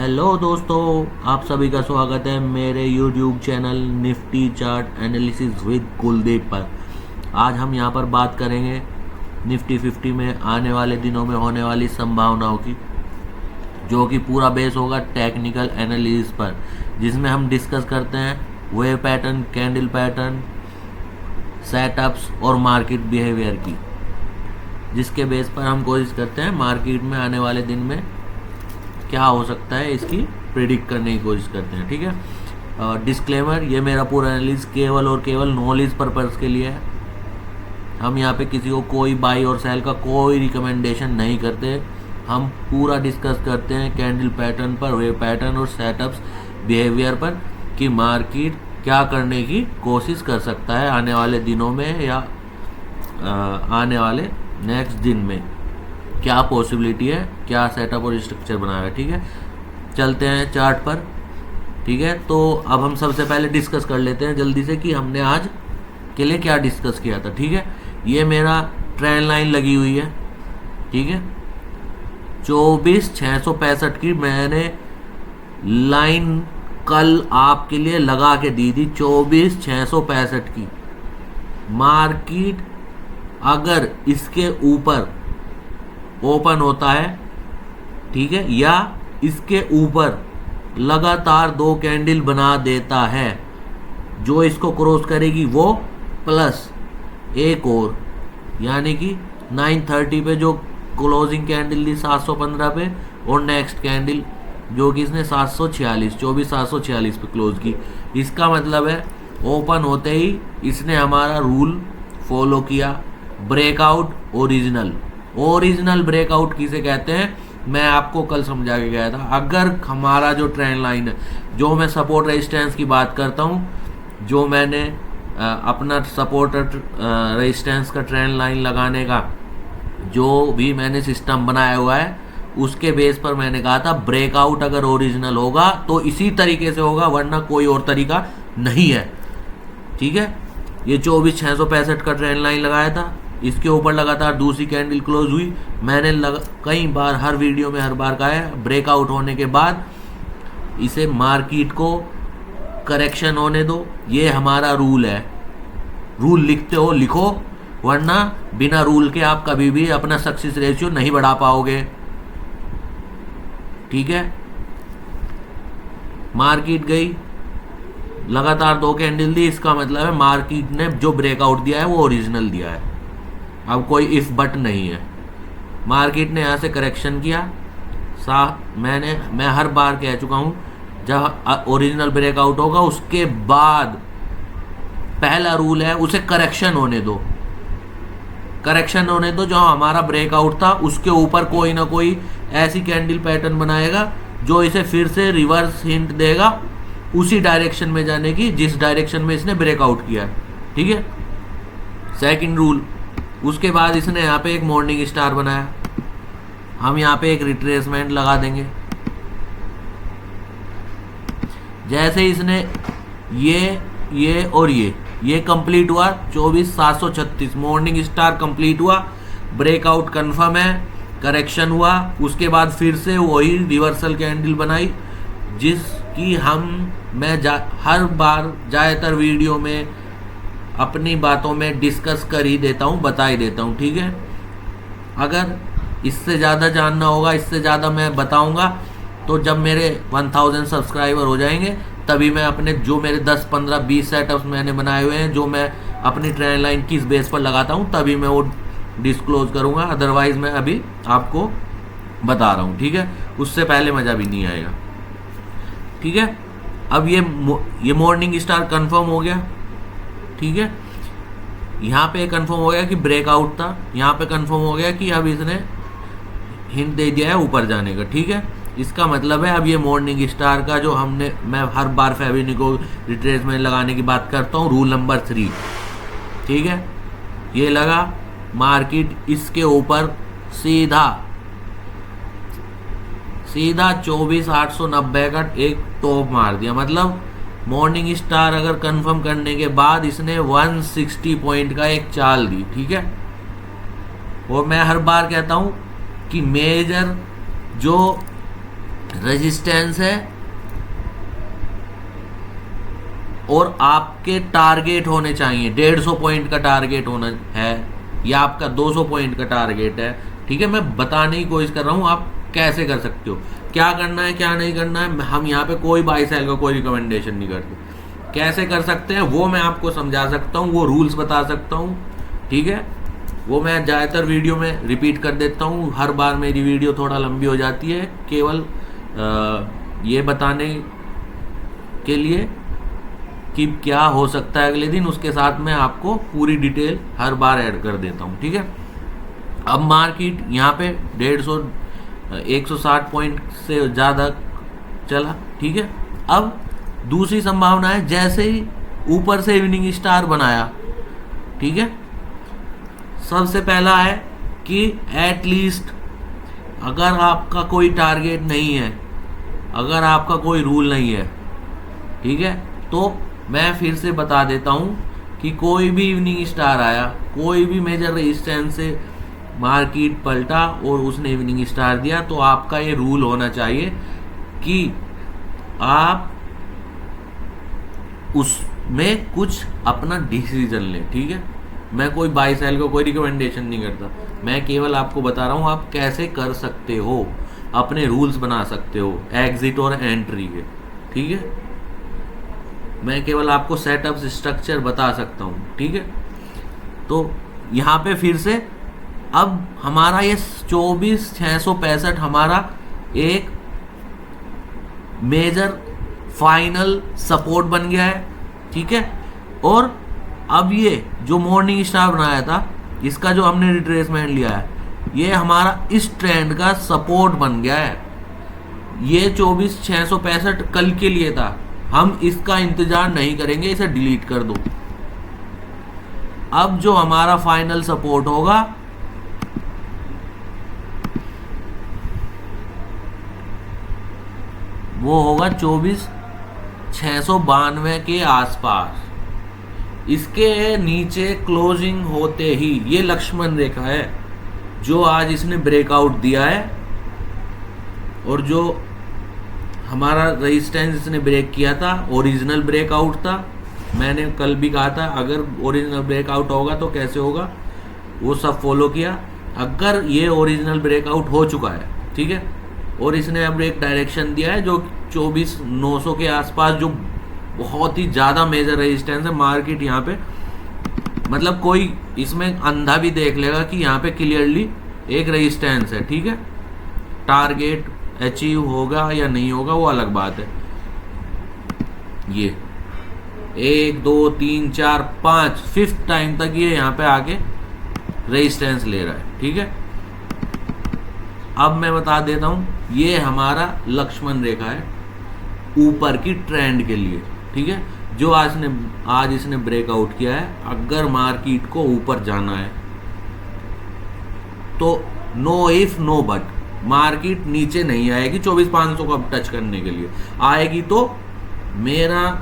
Hello दोस्तों, आप सभी का स्वागत है मेरे YouTube channel Nifty chart analysis with Kuldeep पर। आज हम यहां पर बात करेंगे निफ्टी 50 में आने वाले दिनों में होने वाली संभावनाओं की, जो कि पूरा बेस होगा टेक्निकल एनालिसिस पर, जिसमें हम डिस्कस करते हैं wave pattern, candle pattern, setups और मार्केट बिहेवियर की, जिसके बेस पर हम कोशिश करते हैं मार्केट में आने वाले दिन में क्या हो सकता है इसकी प्रिडिक्ट करने की कोशिश करते हैं। ठीक है, डिस्क्लेमर, ये मेरा पूरा एनालिसिस केवल और केवल नॉलेज पर्पस के लिए है। हम यहाँ पे किसी को कोई बाई और सेल का कोई रिकमेंडेशन नहीं करते। हम पूरा डिस्कस करते हैं कैंडल पैटर्न पर, वेव पैटर्न और सेटअप्स बिहेवियर पर कि मार्केट क्या करने की कोशिश कर सकता है आने वाले दिनों में या आने वाले नेक्स्ट दिन में, क्या पॉसिबिलिटी है, क्या सेटअप और स्ट्रक्चर बनाया है। ठीक है, चलते हैं चार्ट पर। ठीक है, तो अब हम सबसे पहले डिस्कस कर लेते हैं जल्दी से कि हमने आज के लिए क्या डिस्कस किया था। ठीक है, ये मेरा ट्रेंड लाइन लगी हुई है। ठीक है, 24,665 की मैंने लाइन कल आपके लिए लगा के दी थी, 24,665 की। मार्केट अगर इसके ऊपर ओपन होता है, ठीक है, या इसके ऊपर लगातार दो कैंडल बना देता है, जो इसको क्रॉस करेगी वो प्लस एक और, यानी कि 930 पे जो क्लोजिंग कैंडल थी 715 पे, और नेक्स्ट कैंडल जो कि इसने 24,746 पे क्लोज की। इसका मतलब है ओपन होते ही इसने हमारा रूल फॉलो किया, ब्रेकआउट ओरिजिनल ब्रेकआउट किसे कहते हैं मैं आपको कल समझा के गया था। अगर हमारा जो ट्रेंड लाइन है, जो मैं सपोर्ट रेजिस्टेंस की बात करता हूँ, जो मैंने अपना सपोर्ट रेजिस्टेंस का ट्रेंड लाइन लगाने का जो भी मैंने सिस्टम बनाया हुआ है, उसके बेस पर मैंने कहा था ब्रेकआउट अगर ओरिजिनल होगा तो इसी तरीके से होगा, वरना कोई और तरीका नहीं है। ठीक है, ये 24,665 का ट्रेंड लाइन लगाया था, इसके ऊपर लगातार दूसरी कैंडल क्लोज हुई। मैंने कई बार हर वीडियो में हर बार कहा है, ब्रेकआउट होने के बाद इसे मार्केट को करेक्शन होने दो, ये हमारा रूल है। रूल लिखते हो लिखो, वरना बिना रूल के आप कभी भी अपना सक्सेस रेशियो नहीं बढ़ा पाओगे। ठीक है, मार्केट गई, लगातार दो कैंडल दी, इसका मतलब है मार्केट ने जो ब्रेकआउट दिया है वो ओरिजिनल दिया है। अब कोई इफ बट नहीं है। मार्केट ने यहाँ से करेक्शन किया, मैं हर बार कह चुका हूँ, जब ओरिजिनल ब्रेकआउट होगा उसके बाद पहला रूल है उसे करेक्शन होने दो। जो हमारा ब्रेकआउट था उसके ऊपर कोई ना कोई ऐसी कैंडल पैटर्न बनाएगा जो इसे फिर से रिवर्स हिंट देगा उसी डायरेक्शन में जाने की जिस डायरेक्शन में इसने ब्रेकआउट किया है। ठीक है, सेकंड रूल। उसके बाद इसने यहाँ पे एक मॉर्निंग स्टार बनाया, हम यहाँ पे एक रिट्रेसमेंट लगा देंगे। जैसे इसने ये और ये कंप्लीट हुआ, 24,736 मॉर्निंग स्टार कंप्लीट हुआ, ब्रेकआउट कंफर्म है, करेक्शन हुआ, उसके बाद फिर से वही रिवर्सल कैंडल बनाई, जिसकी मैं हर बार ज़्यादातर वीडियो में अपनी बातों में डिस्कस कर ही देता हूँ, बता ही देता हूँ। ठीक है, अगर इससे ज़्यादा जानना होगा, इससे ज़्यादा मैं बताऊँगा, तो जब मेरे 1000 सब्सक्राइबर हो जाएंगे तभी मैं अपने जो मेरे 10, 15, 20 सेटअप्स मैंने बनाए हुए हैं, जो मैं अपनी ट्रेंड लाइन किस बेस पर लगाता हूँ, तभी मैं वो डिस्क्लोज करूँगा। अदरवाइज़ मैं अभी आपको बता रहा हूँ। ठीक है, उससे पहले मज़ा भी नहीं आएगा। ठीक है, अब ये मॉर्निंग स्टार कंफर्म हो गया। ठीक है, यहाँ पे कंफर्म हो गया कि ब्रेकआउट था, यहाँ पे कंफर्म हो गया कि अब इसने हिंट दे दिया है ऊपर जाने का। ठीक है, इसका मतलब है अब ये मॉर्निंग स्टार का जो मैं हर बार फेबिनिको रिट्रेसमेंट लगाने की बात करता हूँ, रूल नंबर 3। ठीक है, ये लगा, मार्केट इसके ऊपर सीधा 24,890 का एक टॉप मार दिया। मतलब मॉर्निंग स्टार अगर कंफर्म करने के बाद इसने 160 पॉइंट का एक चाल दी। ठीक है, और मैं हर बार कहता हूँ कि मेजर जो रेजिस्टेंस है और आपके टारगेट होने चाहिए। 150 पॉइंट का टारगेट होना है या आपका 200 पॉइंट का टारगेट है। ठीक है, मैं बताने की कोशिश कर रहा हूँ आप कैसे कर सकते हो, क्या करना है क्या नहीं करना है। हम यहाँ पे कोई बाई सेल का कोई रिकमेंडेशन नहीं करते। कैसे कर सकते हैं वो मैं आपको समझा सकता हूँ, वो रूल्स बता सकता हूँ। ठीक है, वो मैं ज़्यादातर वीडियो में रिपीट कर देता हूँ। हर बार मेरी वीडियो थोड़ा लंबी हो जाती है केवल ये बताने के लिए कि क्या हो सकता है अगले दिन, उसके साथ मैं आपको पूरी डिटेल हर बार ऐड कर देता हूँ। ठीक है, अब मार्केट यहाँ पे 160 पॉइंट से ज़्यादा चला। ठीक है, अब दूसरी संभावना है जैसे ही ऊपर से इवनिंग स्टार बनाया। ठीक है, सबसे पहला है कि एटलीस्ट अगर आपका कोई टारगेट नहीं है, अगर आपका कोई रूल नहीं है, ठीक है, तो मैं फिर से बता देता हूँ कि कोई भी इवनिंग स्टार आया, कोई भी मेजर रेजिस्टेंस से मार्केट पलटा और उसने इवनिंग स्टार दिया, तो आपका ये रूल होना चाहिए कि आप उसमें कुछ अपना डिसीजन लें। ठीक है, मैं कोई बाई सेल को कोई रिकमेंडेशन नहीं करता, मैं केवल आपको बता रहा हूँ आप कैसे कर सकते हो, अपने रूल्स बना सकते हो एग्जिट और एंट्री के। ठीक है, मैं केवल आपको सेटअप स्ट्रक्चर बता सकता हूँ। ठीक है, तो यहाँ पे फिर से अब हमारा ये 24,665 हमारा एक मेजर फाइनल सपोर्ट बन गया है। ठीक है, और अब ये जो मॉर्निंग स्टार बनाया था, इसका जो हमने रिट्रेसमेंट लिया है, ये हमारा इस ट्रेंड का सपोर्ट बन गया है। ये 24,665 कल के लिए था, हम इसका इंतजार नहीं करेंगे, इसे डिलीट कर दो। अब जो हमारा फाइनल सपोर्ट होगा वो होगा 24,692 के आसपास। इसके नीचे क्लोजिंग होते ही ये लक्ष्मण रेखा है जो आज इसने ब्रेकआउट दिया है, और जो हमारा रेजिस्टेंस इसने ब्रेक किया था ओरिजिनल ब्रेकआउट था। मैंने कल भी कहा था अगर ओरिजिनल ब्रेकआउट होगा तो कैसे होगा, वो सब फॉलो किया। अगर ये ओरिजिनल ब्रेकआउट हो चुका है, ठीक है, और इसने अब एक डायरेक्शन दिया है जो 24,900 के आसपास, जो बहुत ही ज़्यादा मेजर रेजिस्टेंस है। मार्केट यहाँ पे मतलब कोई इसमें अंधा भी देख लेगा कि यहाँ पे क्लियरली एक रेजिस्टेंस है। ठीक है, टारगेट अचीव होगा या नहीं होगा वो अलग बात है। ये 1 2 3 4 5 5th टाइम तक ये यहाँ पे आके रेजिस्टेंस ले रहा है। ठीक है, अब मैं बता देता हूँ ये हमारा लक्ष्मण रेखा है ऊपर की ट्रेंड के लिए। ठीक है, जो आज इसने ब्रेकआउट किया है। अगर मार्केट को ऊपर जाना है तो no if no but, market नीचे नहीं आएगी 24,500 को अब टच करने के लिए। आएगी तो मेरा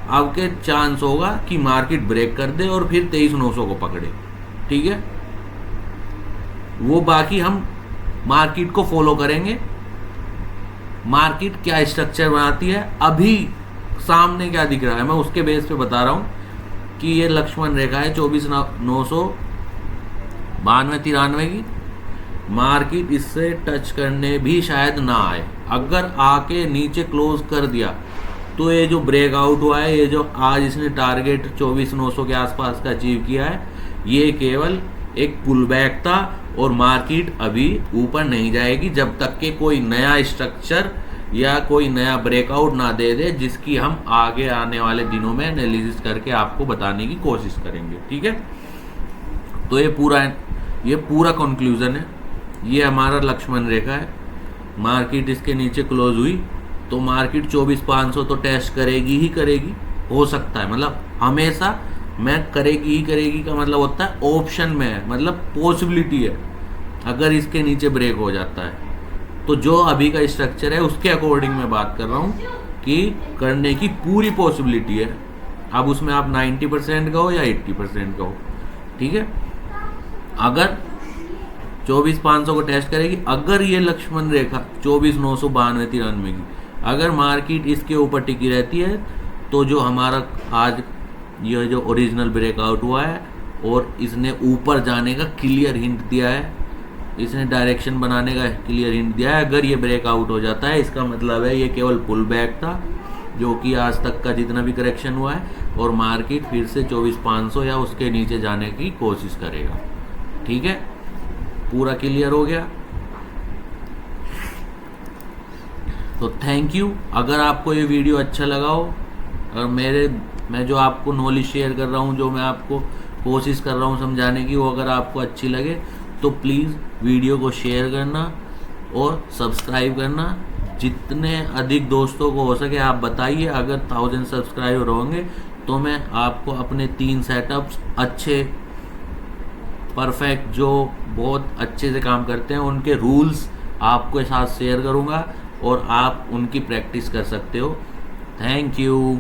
अब के चांस होगा कि मार्केट ब्रेक कर दे और फिर 23,900 को पकड़े। ठीक है, वो बाकी हम मार्केट को फॉलो करेंगे, मार्केट क्या स्ट्रक्चर बनाती है, अभी सामने क्या दिख रहा है मैं उसके बेस पे बता रहा हूँ कि ये लक्ष्मण रेखा है 24,992-93 की। मार्केट इससे टच करने भी शायद ना आए। अगर आके नीचे क्लोज कर दिया तो ये जो ब्रेकआउट हुआ है, ये जो आज इसने टारगेट 24,900 के आसपास का अचीव किया है, ये केवल एक पुल बैक था और मार्केट अभी ऊपर नहीं जाएगी जब तक कि कोई नया स्ट्रक्चर या कोई नया ब्रेकआउट ना दे दे, जिसकी हम आगे आने वाले दिनों में एनालिसिस करके आपको बताने की कोशिश करेंगे। ठीक है, तो ये पूरा कंक्लूजन है। ये हमारा लक्ष्मण रेखा है। मार्केट इसके नीचे क्लोज हुई तो मार्केट 24,500 तो टेस्ट करेगी ही करेगी। हो सकता है, मतलब हमेशा मैं करेगी ही करेगी का मतलब होता है ऑप्शन में है, मतलब पॉसिबिलिटी है। अगर इसके नीचे ब्रेक हो जाता है तो जो अभी का स्ट्रक्चर है उसके अकॉर्डिंग मैं बात कर रहा हूँ कि करने की पूरी पॉसिबिलिटी है। अब उसमें आप 90% का हो या 80% का हो। ठीक है, अगर 24,500 को टेस्ट करेगी। अगर ये लक्ष्मण रेखा 24,992-93 की अगर मार्केट इसके ऊपर टिकी रहती है तो जो हमारा आज ये जो ओरिजिनल ब्रेकआउट हुआ है और इसने ऊपर जाने का क्लियर हिंट दिया है, इसने डायरेक्शन बनाने का क्लियर हिंट दिया है, अगर ये ब्रेकआउट हो जाता है इसका मतलब है ये केवल पुल बैक था जो कि आज तक का जितना भी करेक्शन हुआ है, और मार्केट फिर से 24,500 या उसके नीचे जाने की कोशिश करेगा। ठीक है, पूरा क्लियर हो गया। तो थैंक यू। अगर आपको ये वीडियो अच्छा लगा हो और मैं जो आपको नॉलेज शेयर कर रहा हूँ, जो मैं आपको कोशिश कर रहा हूँ समझाने की, वो अगर आपको अच्छी लगे तो प्लीज़ वीडियो को शेयर करना और सब्सक्राइब करना। जितने अधिक दोस्तों को हो सके आप बताइए। अगर 1000 सब्सक्राइबर होंगे तो मैं आपको अपने 3 सेटअप्स अच्छे परफेक्ट जो बहुत अच्छे से काम करते हैं उनके रूल्स आपके साथ शेयर करूंगा और आप उनकी प्रैक्टिस कर सकते हो। Thank you.